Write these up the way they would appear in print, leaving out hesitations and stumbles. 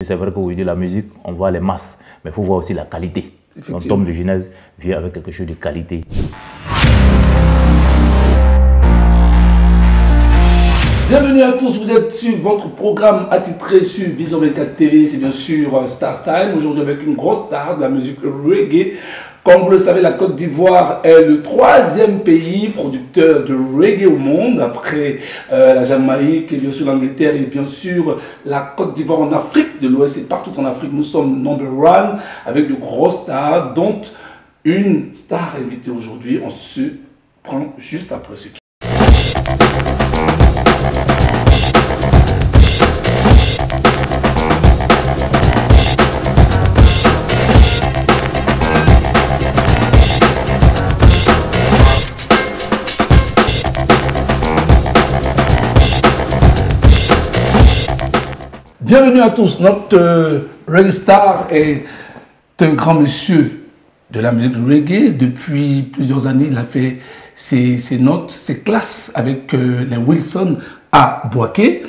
C'est vrai qu'aujourd'hui, la musique, on voit les masses, mais il faut voir aussi la qualité. Donc, Tom de Genèse vient avec quelque chose de qualité. Bienvenue à tous, vous êtes sur votre programme attitré sur Vision 24 TV, c'est bien sûr Star Time. Aujourd'hui avec une grosse star de la musique reggae. Comme vous le savez, la Côte d'Ivoire est le 3e pays producteur de reggae au monde, après la Jamaïque et bien sûr l'Angleterre et bien sûr la Côte d'Ivoire en Afrique de l'Ouest et partout en Afrique. Nous sommes number one avec de grosses stars, dont une star invitée aujourd'hui. On se prend juste après ce qui. Bienvenue à tous, notre reggae star est un grand monsieur de la musique reggae. Depuis plusieurs années, il a fait ses notes, ses classes avec les Wilson à Boaké.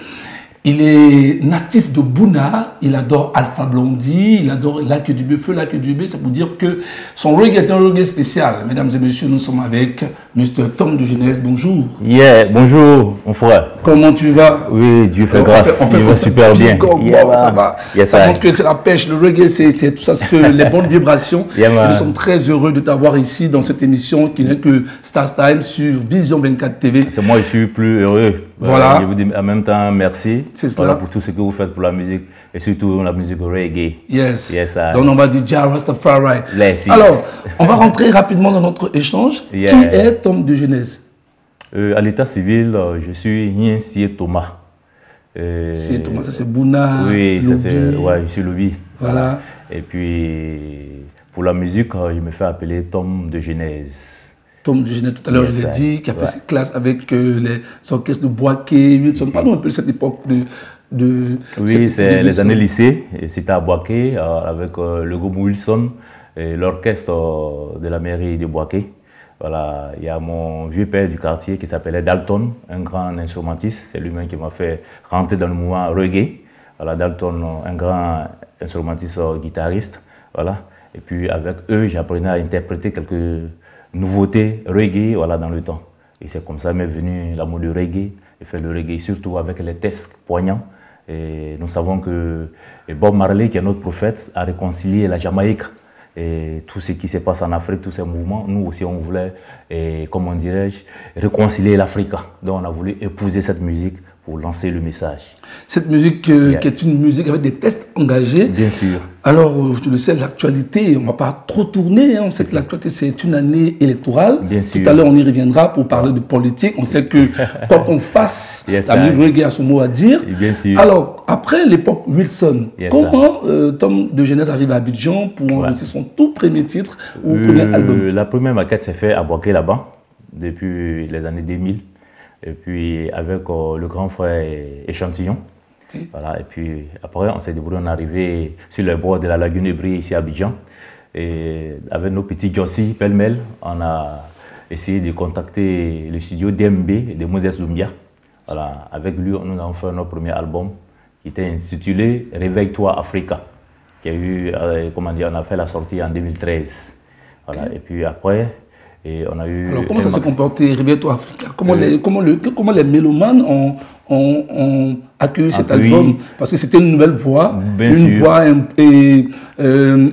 Il est natif de Bouna, il adore Alpha Blondy, il adore Lac du B, Feu Lac du B. C'est pour dire que son reggae est un reggae spécial. Mesdames et messieurs, nous sommes avec Mr. Tom de Genèse. Bonjour. Yeah, bonjour mon frère. Comment tu vas? Oui, Dieu fait grâce, il va super bien. Ça va. Ça montre que c'est la pêche, le reggae, c'est tout ça, les bonnes vibrations. Nous sommes très heureux de t'avoir ici dans cette émission qui n'est que Star Time sur Vision 24 TV. C'est moi, je suis plus heureux. Voilà. Je vous dis en même temps merci voilà, pour tout ce que vous faites pour la musique et surtout la musique reggae. Yes. Yes, donc on va dire Jah Rastafari. Yes. Alors, on va rentrer rapidement dans notre échange. Yeah. Qui est Tom de Genèse? À l'état civil, je suis Niensié Thomas. C'est Thomas, ça c'est Bouna. Oui, ça c'est, ouais, je suis Lobby. Voilà. Et puis, pour la musique, je me fais appeler Tom de Genèse. Tom de Genèse, tout à l'heure, je l'ai dit, qui a fait ses classes avec les orchestres de Boaké, Wilson. Parlons un peu de cette époque Oui, c'est les années lycée. C'était à Boaké, avec le groupe Wilson et l'orchestre de la mairie de Boaké. Voilà, il y a mon vieux père du quartier qui s'appelait Dalton, un grand instrumentiste. C'est lui-même qui m'a fait rentrer dans le mouvement reggae. Voilà, Dalton, un grand instrumentiste guitariste. Voilà. Et puis avec eux, j'apprenais à interpréter quelques nouveautés reggae, voilà, dans le temps. Et c'est comme ça m'est venu l'amour du reggae. Et faire le reggae, surtout avec les textes poignants. Et nous savons que Bob Marley, qui est notre prophète, a réconcilié la Jamaïque. Et tout ce qui se passe en Afrique, tous ces mouvements, nous aussi on voulait, comment dirais-je, réconcilier l'Afrique. Donc on a voulu épouser cette musique pour lancer le message. Cette musique qui est une musique avec des textes engagés. Bien sûr. Alors, tu le sais, l'actualité, on ne va pas trop tourner. On sait que l'actualité, c'est une année électorale. Bien sûr. Tout à l'heure, on y reviendra pour parler de politique. On sait que quoi qu'on fasse, la musique reggae a son mot à dire. Bien sûr. Alors, après l'époque Wilson, comment Tom de Genèse arrive à Abidjan pour enregistrer son tout premier titre ou premier album? La première maquette s'est faite à Boaké là-bas, depuis les années 2000. Et puis avec le grand frère Échantillon. Voilà, et puis après, on s'est débrouillé, on est arrivé sur les bords de la lagune de Brie, ici à Abidjan. Et avec nos petits Jossi, pêle-mêle, on a essayé de contacter le studio DMB de Moses Doumbia. Voilà, avec lui, nous avons fait notre premier album qui était intitulé Réveille-toi Africa, qui a eu, comment dire, on a fait la sortie en 2013. Voilà, et puis après, et on a eu. Alors, comment ça s'est comporté, Réveille-toi Africa? Comment les mélomanes ont accueilli cet album? Parce que c'était une nouvelle voix, voix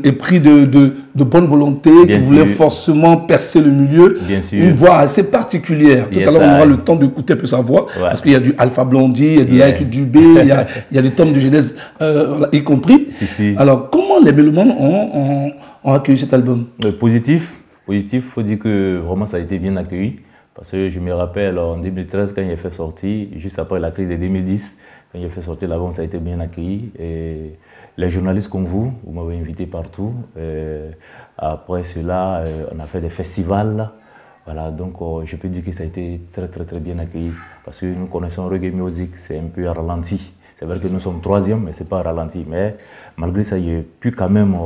éprise de bonne volonté, qui voulait forcément percer le milieu. Une voix assez particulière. Tout à l'heure, on aura le temps d'écouter un peu sa voix, parce qu'il y a du Alpha Blondy, il y a du Lac du B, il y a des Tom de Genèse, y compris. Alors, comment les mélomanes ont accueilli cet album? Positif. Positif, il faut dire que vraiment ça a été bien accueilli. Parce que je me rappelle en 2013, quand il a fait sortir, juste après la crise de 2010, quand il a fait sortir l'album, ça a été bien accueilli. Et les journalistes comme vous m'avez invité partout. Après cela, on a fait des festivals. Voilà, donc je peux dire que ça a été très bien accueilli. Parce que nous connaissons reggae music, c'est un peu ralenti. C'est vrai que nous sommes 3e, mais ce n'est pas ralenti. Mais malgré ça, j'ai pu quand même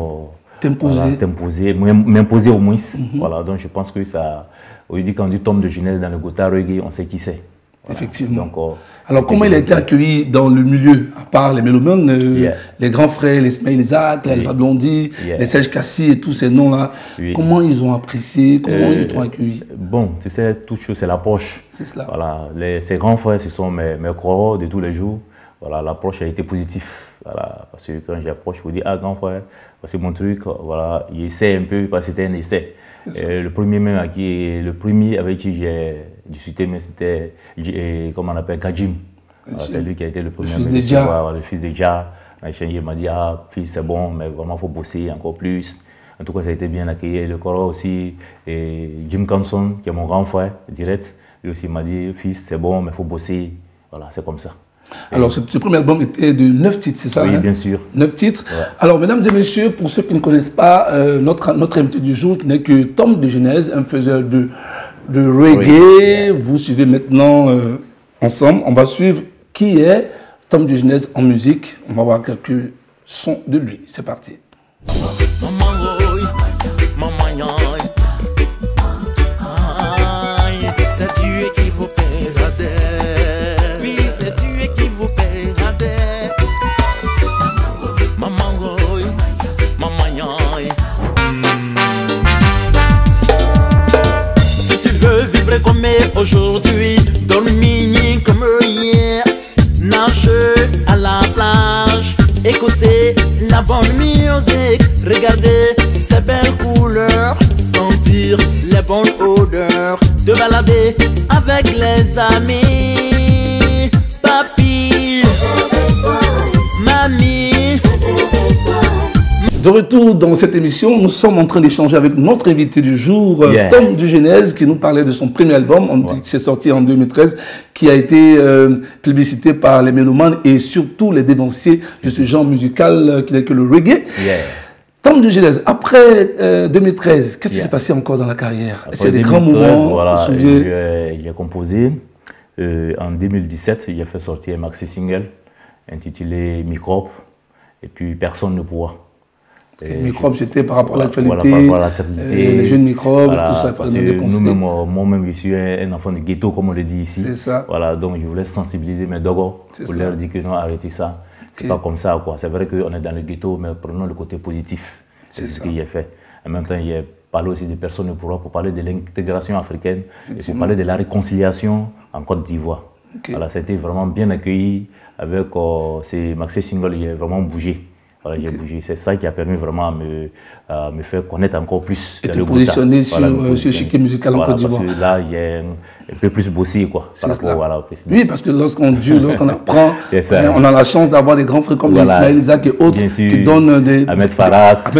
m'imposer au moins. Voilà, donc je pense que ça, on dit quand on dit Tom de Genèse dans le Gotha reggae, on sait qui c'est. Voilà. Effectivement. Donc, alors, comment il a été accueilli dans le milieu, à part les mélomanes, les grands frères, les Ismaël Isaac, les Alpha Blondy, les Serge Kassi et tous ces noms-là, comment ils ont apprécié, comment ils t'ont accueilli? Bon, tu sais, toute chose, c'est l'approche. C'est cela. Voilà, ces grands frères, ce sont mes corps de tous les jours. Voilà, l'approche a été positive. Voilà, parce que quand j'approche, je vous dis, ah, grand frère, c'est mon truc. Voilà, il essaie un peu, parce que c'était un essai. Le premier avec qui j'ai discuté, c'était, comment on appelle, Kajim. C'est lui qui a été le premier. Le fils de Dja. Il m'a dit, ah, fils, c'est bon, mais vraiment, il faut bosser encore plus. En tout cas, ça a été bien accueilli. Le Coro aussi, et Jim Canson, qui est mon grand frère, direct, lui aussi m'a dit, fils, c'est bon, mais il faut bosser. Voilà, c'est comme ça. Alors, ce premier album était de 9 titres, c'est ça? Oui, bien sûr. 9 titres. Ouais. Alors, mesdames et messieurs, pour ceux qui ne connaissent pas, notre invité du jour, qui n'est que Tom de Genèse, un faiseur de reggae. Vous suivez maintenant ensemble. On va suivre qui est Tom de Genèse en musique. On va voir quelques sons de lui. C'est parti. C'est Dieu qui vous paiera des. Oui, c'est Dieu qui vous paiera des. Maman Roy, maman Yoy. Si tu veux vivre comme aujourd'hui, dormir comme hier, nager à la plage, écouter la bonne musique, regarder ces belles couleurs, sentir les bonnes odeurs, de balader avec les amis, papi, mamie. De retour dans cette émission, nous sommes en train d'échanger avec notre invité du jour, Tom de Genèse, qui nous parlait de son premier album, qui s'est sorti en 2013, qui a été publicité par les mélomanes et surtout les dévanciers de ce genre musical qui n'est que le reggae. Tom de Genèse, après 2013, qu'est-ce qui s'est passé encore dans la carrière? C'est des grands moments. Voilà, j'ai composé. En 2017, j'ai fait sortir un maxi single intitulé Microbe, et puis Personne ne pourra. Microbes, c'était par rapport à l'actualité, par rapport à l'actualité, les jeunes microbes, voilà, tout ça. Parce que nous-mêmes, moi-même, je suis un enfant de ghetto, comme on le dit ici. C'est ça. Voilà, donc je voulais sensibiliser mes dogos pour leur dire que non, arrêtez ça. C'est pas comme ça, quoi. C'est vrai qu'on est dans le ghetto, mais prenons le côté positif. C'est ce qu'il a fait. En même temps, il a parlé aussi de Personne ne pourra pour parler de l'intégration africaine et pour parler de la réconciliation en Côte d'Ivoire. Voilà, ça a été vraiment bien accueilli avec ces maxi singles, il a vraiment bougé. Voilà, j'ai bougé. C'est ça qui a permis vraiment à me faire connaître encore plus. Et te positionner sur l'échiquier musical en Côte d'Ivoire. Parce que là, il y a un peu plus bossé, quoi, par rapport au président. Oui, parce que lorsqu'on apprend, on a la chance d'avoir des grands frères comme Ismaël Isaac et autres qui donnent des... Ahmed Faras,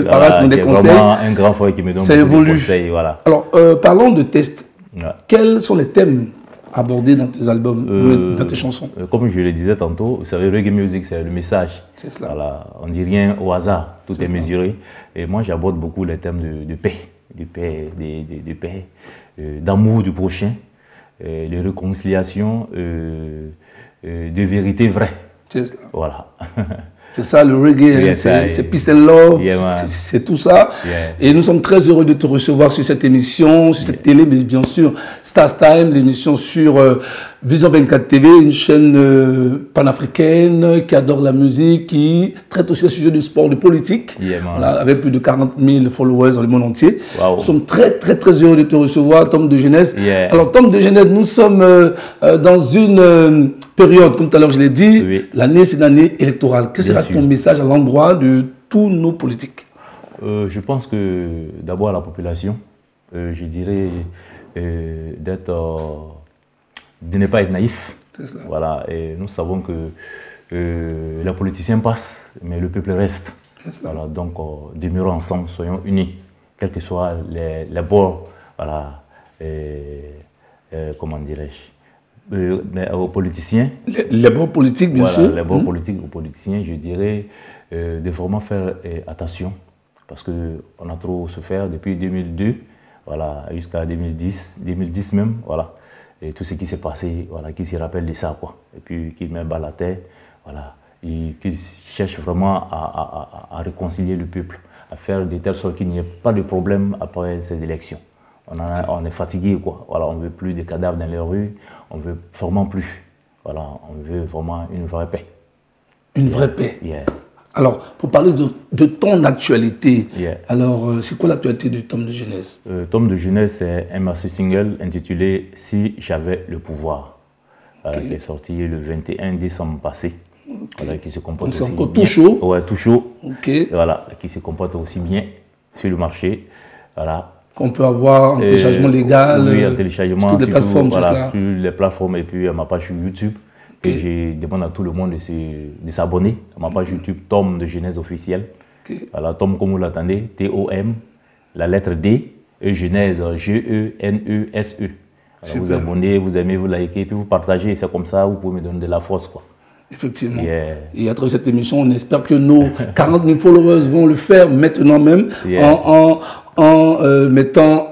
donne des conseils. Vraiment un grand frère qui me donne des conseils. Voilà. Alors, parlons de tests. Quels sont les thèmes abordés dans tes albums, dans tes chansons? Comme je le disais tantôt, vous savez, reggae music, c'est le message. C'est cela. Voilà, on ne dit rien au hasard, tout est mesuré. Et moi, j'aborde beaucoup les thèmes de paix, d'amour du prochain, de réconciliation, de vérité vraie. C'est cela. Voilà. C'est ça le reggae, c'est peace and love, c'est tout ça. Et nous sommes très heureux de te recevoir sur cette émission, sur cette télé, mais bien sûr, Stars Time, l'émission sur Vision 24 TV, une chaîne panafricaine qui adore la musique, qui traite aussi le sujet du sport, de politique, voilà, avec plus de 40 000 followers dans le monde entier. Nous sommes très heureux de te recevoir, Tom de Genèse. Alors, Tom de Genèse, nous sommes dans une période, comme tout à l'heure je l'ai dit, l'année c'est l'année électorale. Quel sera ton message à l'endroit de tous nos politiques? Je pense que d'abord à la population, je dirais de ne pas être naïf. Voilà, et nous savons que les politiciens passent, mais le peuple reste. Voilà, donc demeurons ensemble, soyons unis, quels que soient les bords, voilà, comment dirais-je, aux politiciens. Les bords politiques, bien sûr. Les bords politiques aux politiciens, je dirais de vraiment faire attention, parce qu'on a trop souffert depuis 2002, voilà, jusqu'à 2010 même, voilà. Et tout ce qui s'est passé, voilà, qui se rappelle de ça, quoi. Et puis qui met bas la terre, voilà, et qui cherche vraiment à réconcilier le peuple, à faire de telle sorte qu'il n'y ait pas de problème après ces élections. On est fatigué, quoi. Voilà, on ne veut plus des cadavres dans les rues, on ne veut vraiment plus. Voilà, on veut vraiment une vraie paix. Une vraie paix. Yeah. Alors, pour parler de ton actualité, Yeah. alors c'est quoi l'actualité de Tom de Genèse? Tom de Genèse, c'est un master single intitulé « Si j'avais le pouvoir », qui est sorti le 21 décembre passé. Voilà, qui se comporte donc c'est aussi encore bien. tout chaud. Ouais, tout chaud. Ok. Voilà, qui se comporte aussi bien sur le marché. Voilà. Qu'on peut avoir en téléchargement légal. Oui, en téléchargement sur toutes les plateformes, voilà, sur les plateformes et puis à ma page sur YouTube. Et je demande à tout le monde de s'abonner à ma page YouTube Tom de Genèse officielle. Voilà, Tom comme vous l'attendez, T-O-M, la lettre D, et Genèse, G-E-N-E-S-E. Vous abonnez, vous aimez, vous likez, puis vous partagez, c'est comme ça, vous pouvez me donner de la force, quoi. Effectivement. Yeah. Et à travers cette émission, on espère que nos 40 000 followers vont le faire maintenant même, en mettant,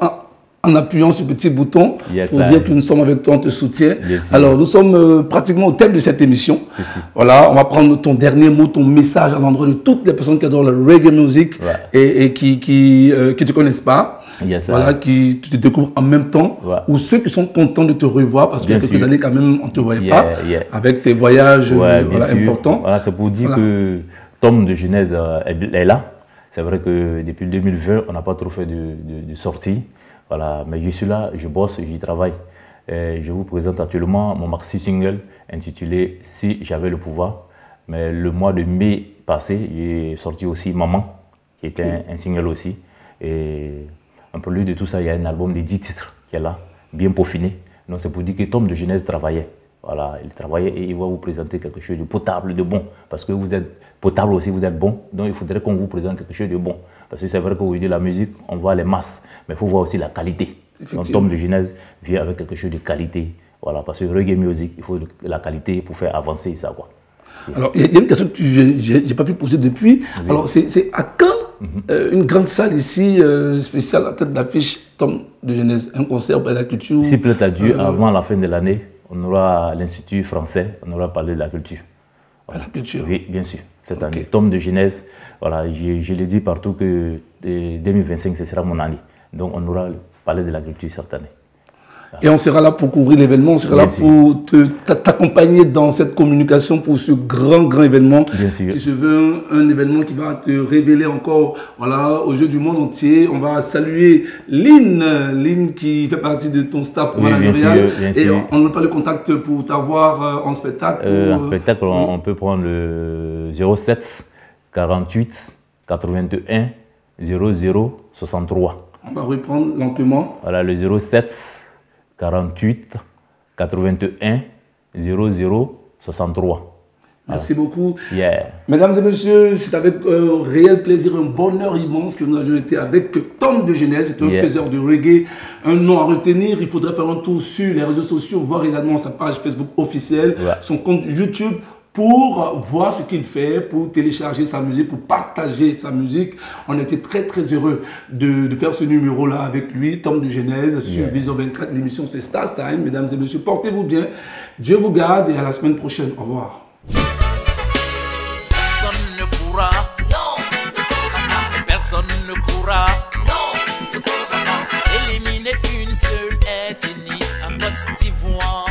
en appuyant sur le petit bouton pour dire que nous sommes avec toi, on te soutient. Alors, nous sommes pratiquement au thème de cette émission. Voilà, on va prendre ton dernier mot, ton message à l'endroit de toutes les personnes qui adorent la reggae music et qui ne te connaissent pas. Voilà, qui te découvrent en même temps, ou ceux qui sont contents de te revoir parce qu'il y a quelques années quand même on ne te voyait pas, avec tes voyages importants. Voilà, c'est pour dire que Tom de Genèse est là. C'est vrai que depuis 2020, on n'a pas trop fait de sorties. Voilà, mais je suis là, je bosse, j'y travaille. Et je vous présente actuellement mon maxi single intitulé « Si j'avais le pouvoir ». Mais le mois de mai passé, j'ai sorti aussi « Maman », qui était un single aussi. Et en plus de tout ça, il y a un album de 10 titres qui est là, bien peaufiné. Donc c'est pour dire que Tom de Genèse travaillait. Voilà, il travaillait et il va vous présenter quelque chose de potable, de bon. Parce que vous êtes potable aussi, vous êtes bon. Donc il faudrait qu'on vous présente quelque chose de bon. Parce que c'est vrai qu'aujourd'hui, la musique, on voit les masses, mais il faut voir aussi la qualité. Donc Tom de Genèse vient avec quelque chose de qualité. Voilà, parce que reggae music, il faut la qualité pour faire avancer ça, quoi. Alors, il y a une question que je n'ai pas pu poser depuis. Alors, c'est à quand une grande salle ici, spéciale à tête d'affiche Tom de Genèse, un concert pour la culture? Si plaît à Dieu, avant la fin de l'année, on aura l'Institut français, on aura parlé de la culture. Voilà. La culture? Oui, bien sûr, cette année. Tom de Genèse, voilà, je l'ai dit partout que 2025, ce sera mon année. Donc, on aura parlé de la culture cette année. Et on sera là pour couvrir l'événement, on sera là pour t'accompagner dans cette communication pour ce grand événement. Bien sûr. Qui se veut un événement qui va te révéler encore aux yeux du monde entier. On va saluer Lynn qui fait partie de ton staff managérial. Et on n'a pas le contact pour t'avoir en spectacle. En spectacle, on peut prendre le 07 48 81 00 63. On va reprendre lentement. Voilà, le 07 48 81 00 63. Merci beaucoup. Yeah. Mesdames et messieurs, c'est avec réel plaisir, un bonheur immense que nous avions été avec Tom de Genèse. C'est un faiseur de reggae, un nom à retenir. Il faudrait faire un tour sur les réseaux sociaux, voir également sa page Facebook officielle, son compte YouTube, pour voir ce qu'il fait, pour télécharger sa musique, pour partager sa musique. On était très heureux de faire ce numéro-là avec lui, Tom de Genèse, sur Vision 24. L'émission c'est Stars Time. Mesdames et messieurs, portez-vous bien. Dieu vous garde et à la semaine prochaine. Au revoir. Personne ne pourra, non, personne ne pourra, non, éliminer une seule ethnie, un Côte d'Ivoire.